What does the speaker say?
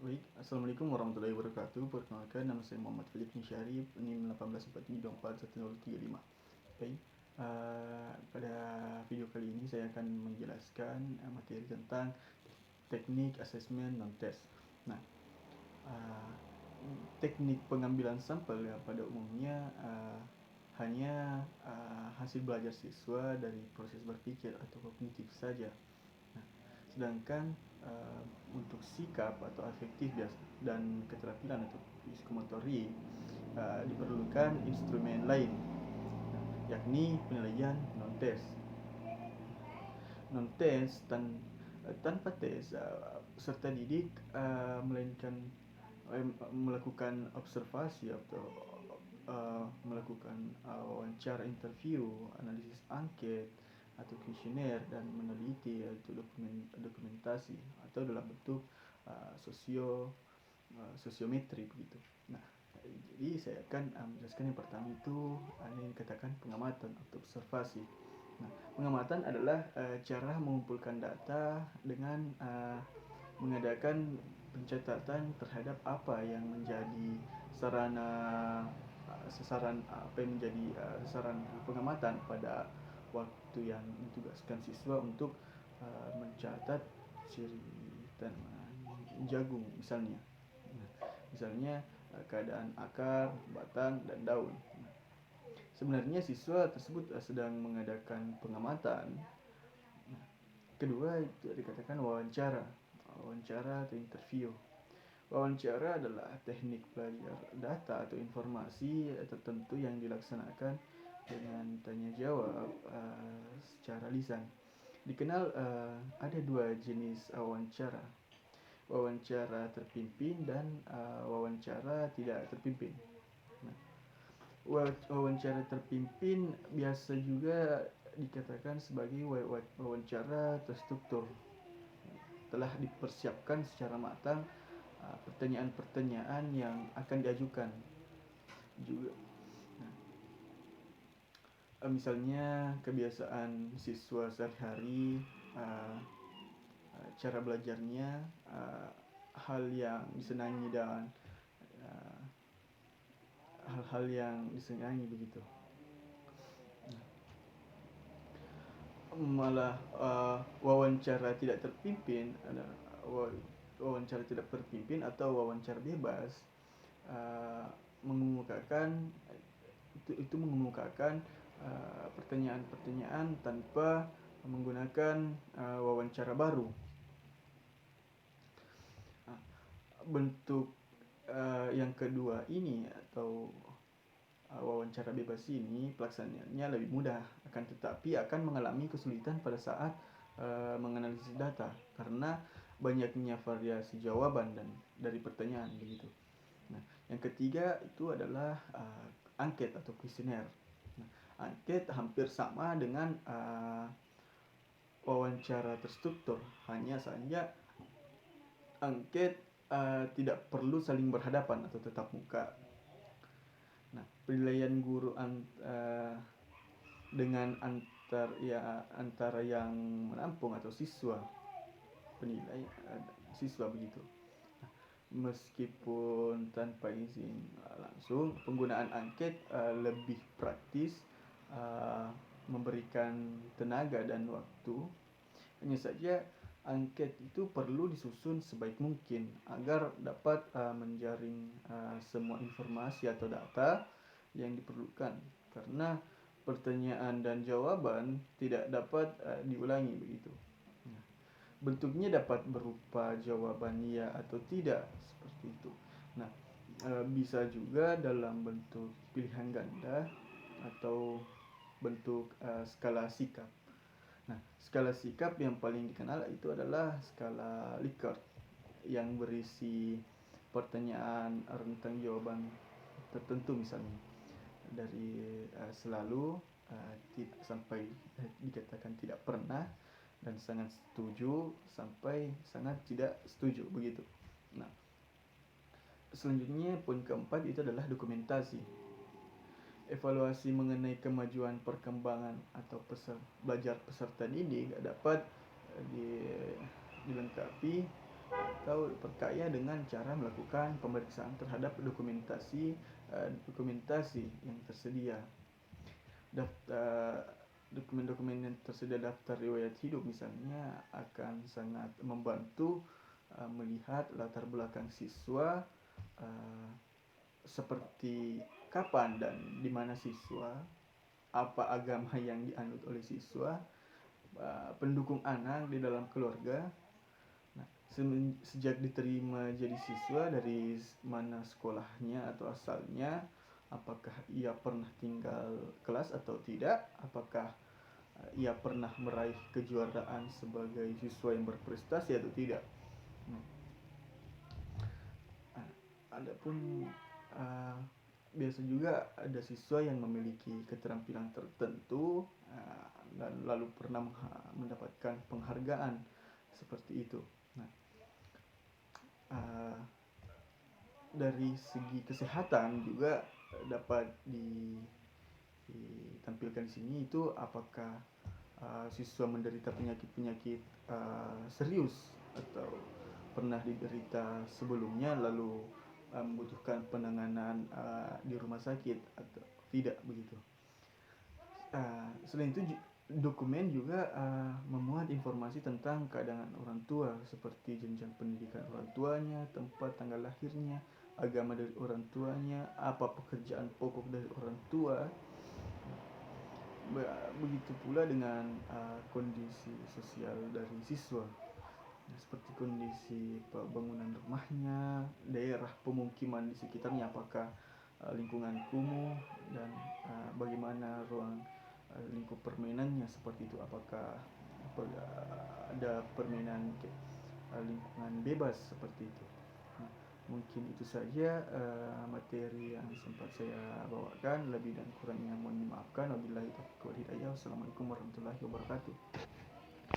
Baik, Assalamualaikum warahmatullahi wabarakatuh. Perkenalkan, nama saya Muhammad Fajid Syarif, NIM 1847241035. Baik, pada video kali ini saya akan menjelaskan materi tentang teknik asesmen non-test. Nah, uh, teknik pengambilan sampel pada umumnya hanya hasil belajar siswa dari proses berpikir atau kognitif saja. Nah, sedangkan untuk sikap atau afektif dan keterampilan atau psikomotorik diperlukan instrumen lain, yakni penilaian non-test. Non-test tanpa tes, peserta didik melainkan melakukan observasi atau melakukan wawancara interview, analisis angket atau kuesioner, dan meneliti atau dokumentasi atau dalam bentuk sosiometri begitu. Nah, jadi saya akan menjelaskan yang pertama itu yang dikatakan pengamatan atau observasi. Nah, pengamatan adalah cara mengumpulkan data dengan mengadakan pencatatan terhadap apa yang menjadi sasaran pengamatan pada waktu yang ditugaskan siswa untuk mencatat ciri tanaman jagung misalnya. Misalnya keadaan akar, batang, dan daun. Sebenarnya siswa tersebut sedang mengadakan pengamatan. Kedua itu dikatakan wawancara atau interview. Wawancara adalah teknik belajar data atau informasi tertentu yang dilaksanakan dengan tanya jawab secara lisan. Dikenal ada dua jenis wawancara: wawancara terpimpin dan wawancara tidak terpimpin. Nah, wawancara terpimpin biasa juga dikatakan sebagai wawancara terstruktur. Telah dipersiapkan secara matang pertanyaan-pertanyaan yang akan diajukan juga. Misalnya kebiasaan siswa sehari-hari, cara belajarnya, hal yang disenangi dan hal-hal yang disenangi begitu. Malah wawancara tidak terpimpin, wawancara tidak terpimpin atau wawancara bebas mengemukakan pertanyaan-pertanyaan tanpa menggunakan wawancara baru. Bentuk yang kedua ini atau wawancara bebas ini pelaksanaannya lebih mudah, akan tetapi akan mengalami kesulitan pada saat menganalisis data karena banyaknya variasi jawaban dan dari pertanyaan begitu. Nah, yang ketiga itu adalah angket atau kuesioner. Nah, angket hampir sama dengan wawancara terstruktur, hanya saja angket tidak perlu saling berhadapan atau tatap muka. Nah, penilaian guru dengan antara yang menampung atau siswa, penilai siswa begitu. Meskipun tanpa izin langsung, penggunaan angket lebih praktis, memberikan tenaga dan waktu. Hanya saja angket itu perlu disusun sebaik mungkin agar dapat menjaring semua informasi atau data yang diperlukan, karena pertanyaan dan jawaban tidak dapat diulangi begitu. Bentuknya dapat berupa jawaban ya atau tidak, seperti itu. Nah, bisa juga dalam bentuk pilihan ganda atau bentuk skala sikap. Nah, skala sikap yang paling dikenal itu adalah skala Likert yang berisi pertanyaan rentang jawaban tertentu, misalnya dari selalu sampai dikatakan tidak pernah, dan sangat setuju sampai sangat tidak setuju begitu. Nah, selanjutnya poin keempat itu adalah dokumentasi. Evaluasi mengenai kemajuan perkembangan atau belajar peserta didik dapat dilengkapi atau diperkaya dengan cara melakukan pemeriksaan terhadap dokumentasi yang tersedia. Dokumen-dokumen yang tersedia daftar riwayat hidup misalnya akan sangat membantu melihat latar belakang siswa, uh, seperti kapan dan di mana siswa, apa agama yang dianut oleh siswa, pendukung anak di dalam keluarga. Nah, sejak diterima jadi siswa, dari mana sekolahnya atau asalnya, apakah ia pernah tinggal kelas atau tidak, apakah ia pernah meraih kejuaraan sebagai siswa yang berprestasi atau tidak. Nah, adapun uh, biasa juga ada siswa yang memiliki keterampilan tertentu dan lalu pernah mendapatkan penghargaan seperti itu. Nah, uh, dari segi kesehatan juga dapat ditampilkan di sini, itu apakah siswa menderita penyakit-penyakit serius atau pernah diderita sebelumnya lalu membutuhkan penanganan di rumah sakit atau tidak begitu. Selain itu dokumen juga memuat informasi tentang keadaan orang tua seperti jenjang pendidikan orang tuanya, tempat tanggal lahirnya, agama dari orang tuanya, apa pekerjaan pokok dari orang tua. Begitu pula dengan kondisi sosial dari siswa, seperti kondisi bangunan rumahnya, daerah pemukiman di sekitarnya, apakah lingkungan kumuh, dan bagaimana ruang lingkup permainannya seperti itu, apakah ada permainan lingkungan bebas seperti itu. Nah, mungkin itu saja materi yang sempat saya bawakan. Lebih dan kurangnya mohon dimaafkan. Wabillahi taufiq wal hidayah. Wassalamualaikum warahmatullahi wabarakatuh.